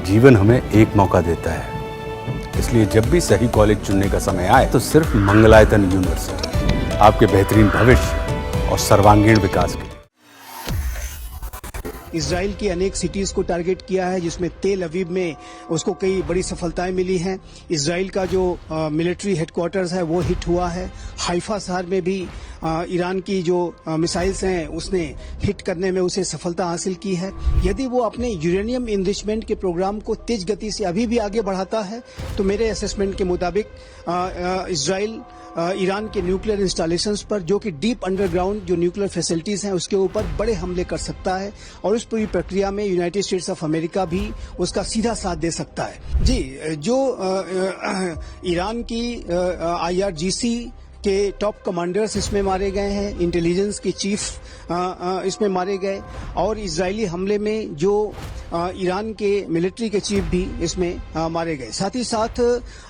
जीवन हमें एक मौका देता है, इसलिए जब भी सही कॉलेज चुनने का समय आए तो सिर्फ मंगलायतन यूनिवर्सिटी आपके बेहतरीन भविष्य और सर्वांगीण विकास के लिए। इजराइल की अनेक सिटीज को टारगेट किया है, जिसमें तेल अवीव में उसको कई बड़ी सफलताएं मिली हैं। इजराइल का जो मिलिट्री हेडक्वार्टर्स है वो हिट हुआ है। हाइफा शहर में भी ईरान की जो मिसाइल्स हैं उसने हिट करने में उसे सफलता हासिल की है। यदि वो अपने यूरेनियम इनरिचमेंट के प्रोग्राम को तेज गति से अभी भी आगे बढ़ाता है तो मेरे असेसमेंट के मुताबिक इजराइल ईरान के न्यूक्लियर इंस्टॉलेशंस पर, जो कि डीप अंडरग्राउंड जो न्यूक्लियर फैसिलिटीज हैं उसके ऊपर बड़े हमले कर सकता है, और उस पूरी प्रक्रिया में यूनाइटेड स्टेट्स ऑफ अमेरिका भी उसका सीधा साथ दे सकता है। जी, जो ईरान की IRGC के टॉप कमांडर्स इसमें मारे गए हैं, इंटेलिजेंस के चीफ इसमें मारे गए, और इजरायली हमले में जो ईरान के मिलिट्री के चीफ भी इसमें मारे गए। साथ ही साथ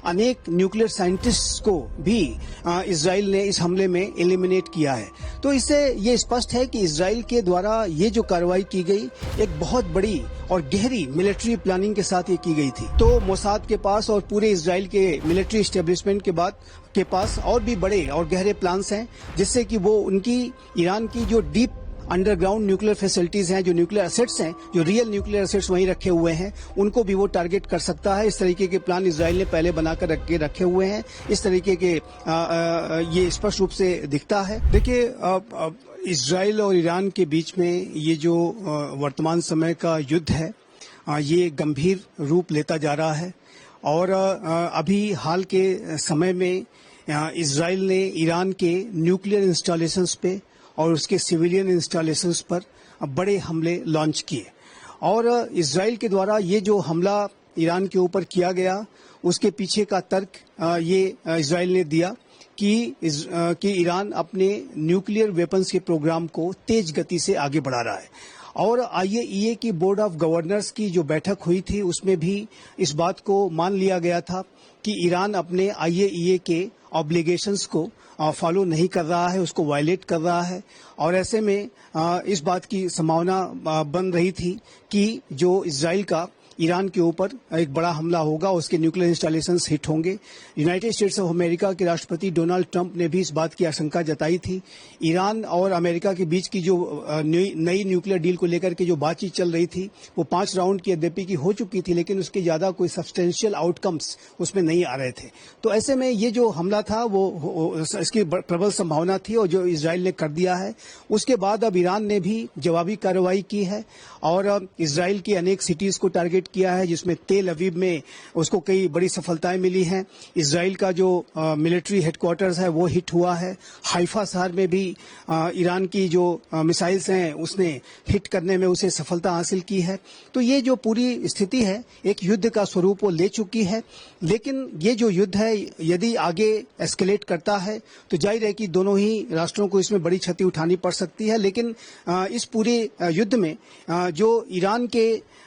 अनेक न्यूक्लियर साइंटिस्ट्स को भी इजराइल ने इस हमले में एलिमिनेट किया है। तो इससे ये स्पष्ट है कि इजराइल के द्वारा ये जो कार्रवाई की गई एक बहुत बड़ी और गहरी मिलिट्री प्लानिंग के साथ ये की गई थी। तो मोसाद के पास और पूरे इजराइल के मिलिट्री एस्टेब्लिशमेंट के पास और भी बड़े और गहरे प्लान्स हैं, जिससे कि वो उनकी ईरान की जो डीप अंडरग्राउंड न्यूक्लियर फैसिलिटीज हैं, जो न्यूक्लियर एसेट्स हैं, जो रियल न्यूक्लियर एसेट्स वहीं रखे हुए हैं, उनको भी वो टारगेट कर सकता है। इस तरीके के प्लान इजराइल ने पहले बनाकर रखे हुए हैं। इस तरीके के ये स्पष्ट रूप से दिखता है। देखिए, इजराइल और ईरान के बीच में ये जो वर्तमान समय का युद्ध है ये गंभीर रूप लेता जा रहा है, और अभी हाल के समय में इजराइल ने ईरान के न्यूक्लियर इंस्टॉलेशंस पे और उसके सिविलियन इंस्टॉलेशंस पर बड़े हमले लॉन्च किए। और इजराइल के द्वारा ये जो हमला ईरान के ऊपर किया गया उसके पीछे का तर्क ये इजराइल ने दिया कि ईरान अपने न्यूक्लियर वेपन्स के प्रोग्राम को तेज गति से आगे बढ़ा रहा है। और IAEA की बोर्ड ऑफ गवर्नर्स की जो बैठक हुई थी उसमें भी इस बात को मान लिया गया था कि ईरान अपने IAEA के ऑब्लिगेशंस को फॉलो नहीं कर रहा है, उसको वायलेट कर रहा है। और ऐसे में इस बात की संभावना बन रही थी कि जो इजराइल का ईरान के ऊपर एक बड़ा हमला होगा, उसके न्यूक्लियर इंस्टॉलेशंस हिट होंगे। यूनाइटेड स्टेट्स ऑफ अमेरिका के राष्ट्रपति डोनाल्ड ट्रंप ने भी इस बात की आशंका जताई थी। ईरान और अमेरिका के बीच की जो नई न्यूक्लियर डील को लेकर के जो बातचीत चल रही थी वो 5 राउंड की यद्यपि की हो चुकी थी, लेकिन उसके ज्यादा कोई सब्सटेंशियल आउटकम्स उसमें नहीं आ रहे थे। तो ऐसे में ये जो हमला था वो इसकी प्रबल संभावना थी, और जो इजराइल ने कर दिया है। उसके बाद अब ईरान ने भी जवाबी कार्रवाई की है और इजराइल की अनेक सिटीज को टारगेट किया है, जिसमें तेल अवीव में उसको कई बड़ी सफलताएं मिली हैं। इजराइल का जो मिलिट्री हेडक्वार्टर्स है वो हिट हुआ है। हाइफा शहर में भी ईरान की जो मिसाइल्स हैं उसने हिट करने में उसे सफलता हासिल की है। तो ये जो पूरी स्थिति है एक युद्ध का स्वरूप वो ले चुकी है। लेकिन ये जो युद्ध है यदि आगे एस्केलेट करता है तो जाहिर है कि दोनों ही राष्ट्रों को इसमें बड़ी क्षति उठानी पड़ सकती है। लेकिन इस पूरे युद्ध में जो ईरान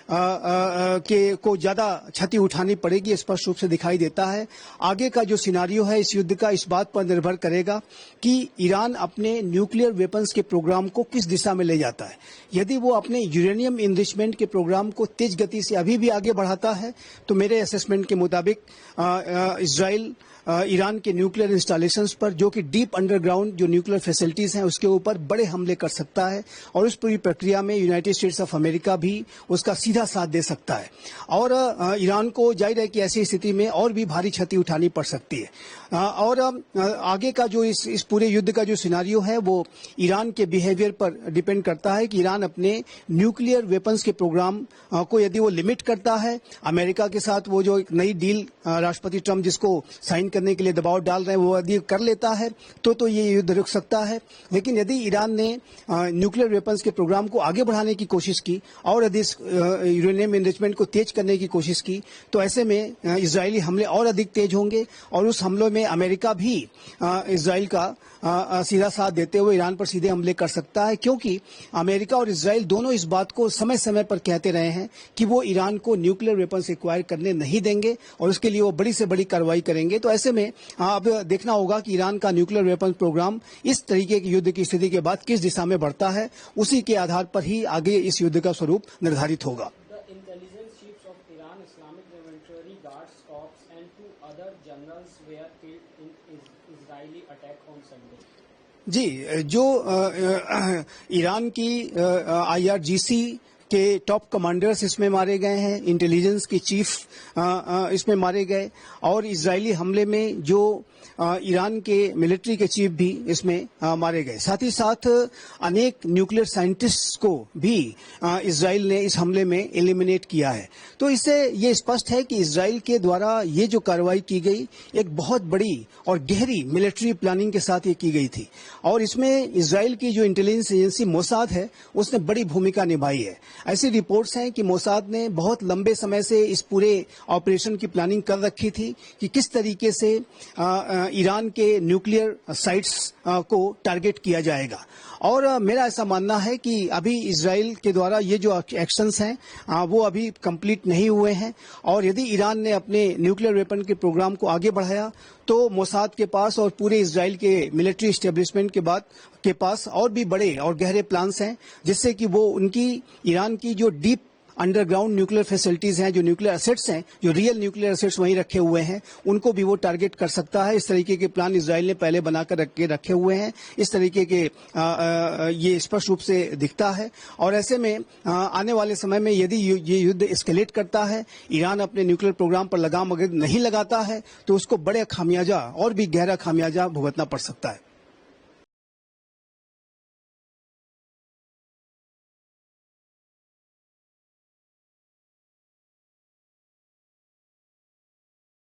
को ज्यादा क्षति उठानी पड़ेगी स्पष्ट रूप से दिखाई देता है। आगे का जो सिनारियो है इस युद्ध का इस बात पर निर्भर करेगा कि ईरान अपने न्यूक्लियर वेपन्स के प्रोग्राम को किस दिशा में ले जाता है। यदि वो अपने यूरेनियम इनरिचमेंट के प्रोग्राम को तेज गति से अभी भी आगे बढ़ाता है तो मेरे असेसमेंट के मुताबिक इजराइल ईरान के न्यूक्लियर इंस्टॉलेशंस पर, जो कि डीप अंडरग्राउंड जो न्यूक्लियर फैसिलिटीज हैं उसके ऊपर बड़े हमले कर सकता है, और उस पूरी प्रक्रिया में यूनाइटेड स्टेट्स ऑफ अमेरिका भी उसका सीधा साथ दे सकता है। और ईरान को जाहिर है कि ऐसी स्थिति में और भी भारी क्षति उठानी पड़ सकती है। और आगे का जो इस पूरे युद्ध का जो सिनारियो है वो ईरान के बिहेवियर पर डिपेंड करता है कि ईरान अपने न्यूक्लियर वेपन्स के प्रोग्राम को यदि वो लिमिट करता है, अमेरिका के साथ वो जो एक नई डील राष्ट्रपति ट्रंप जिसको साइन करने के लिए दबाव डाल रहे हैं वो यदि कर लेता है तो ये युद्ध रुक सकता है। लेकिन यदि ईरान ने न्यूक्लियर वेपन्स के प्रोग्राम को आगे बढ़ाने की कोशिश की और यदि यूरेनियम एनरिचमेंट को तेज करने की कोशिश की तो ऐसे में इजरायली हमले और अधिक तेज होंगे, और उस हमलों में अमेरिका भी इजराइल का सीधा साथ देते हुए ईरान पर सीधे हमले कर सकता है, क्योंकि अमेरिका और इजराइल दोनों इस बात को समय समय पर कहते रहे हैं कि वो ईरान को न्यूक्लियर वेपन्स एक्वायर करने नहीं देंगे और उसके लिए वो बड़ी से बड़ी कार्रवाई करेंगे। तो ऐसे में अब देखना होगा कि ईरान का न्यूक्लियर वेपन प्रोग्राम इस तरीके की युद्ध की स्थिति के बाद किस दिशा में बढ़ता है, उसी के आधार पर ही आगे इस युद्ध का स्वरूप निर्धारित होगा। The intelligence chiefs of Iran Iran Islamic Revolutionary Guards Corps and 2 other generals were killed in Israeli attack on Sunday. जी, जो ईरान की IRGC के टॉप कमांडर्स इसमें मारे गए हैं, इंटेलिजेंस के चीफ इसमें मारे गए, और इजरायली हमले में जो ईरान के मिलिट्री के चीफ भी इसमें मारे गए। साथ ही साथ अनेक न्यूक्लियर साइंटिस्ट्स को भी इजराइल ने इस हमले में एलिमिनेट किया है। तो इससे ये स्पष्ट है कि इजराइल के द्वारा ये जो कार्रवाई की गई एक बहुत बड़ी और गहरी मिलिट्री प्लानिंग के साथ ये की गई थी, और इसमें इजराइल की जो इंटेलिजेंस एजेंसी मोसाद है उसने बड़ी भूमिका निभाई है। ऐसी रिपोर्ट्स हैं कि मोसाद ने बहुत लंबे समय से इस पूरे ऑपरेशन की प्लानिंग कर रखी थी कि किस तरीके से ईरान के न्यूक्लियर साइट्स को टारगेट किया जाएगा। और मेरा ऐसा मानना है कि अभी इजराइल के द्वारा ये जो एक्शंस हैं वो अभी कंप्लीट नहीं हुए हैं, और यदि ईरान ने अपने न्यूक्लियर वेपन के प्रोग्राम को आगे बढ़ाया तो मोसाद के पास और पूरे इजराइल के मिलिट्री एस्टेब्लिशमेंट के पास और भी बड़े और गहरे प्लान्स हैं, जिससे कि वो उनकी ईरान की जो डीप अंडरग्राउंड न्यूक्लियर फैसिलिटीज हैं, जो न्यूक्लियर एसेट्स हैं, जो रियल न्यूक्लियर एसेट्स वहीं रखे हुए हैं, उनको भी वो टारगेट कर सकता है। इस तरीके के प्लान इजराइल ने पहले बनाकर रखे हुए हैं। इस तरीके के ये स्पष्ट रूप से दिखता है, और ऐसे में आने वाले समय में यदि ये युद्ध एस्केलेट करता है, ईरान अपने न्यूक्लियर प्रोग्राम पर लगाम अगर नहीं लगाता है, तो उसको बड़े खामियाजा और भी गहरा खामियाजा भुगतना पड़ सकता है।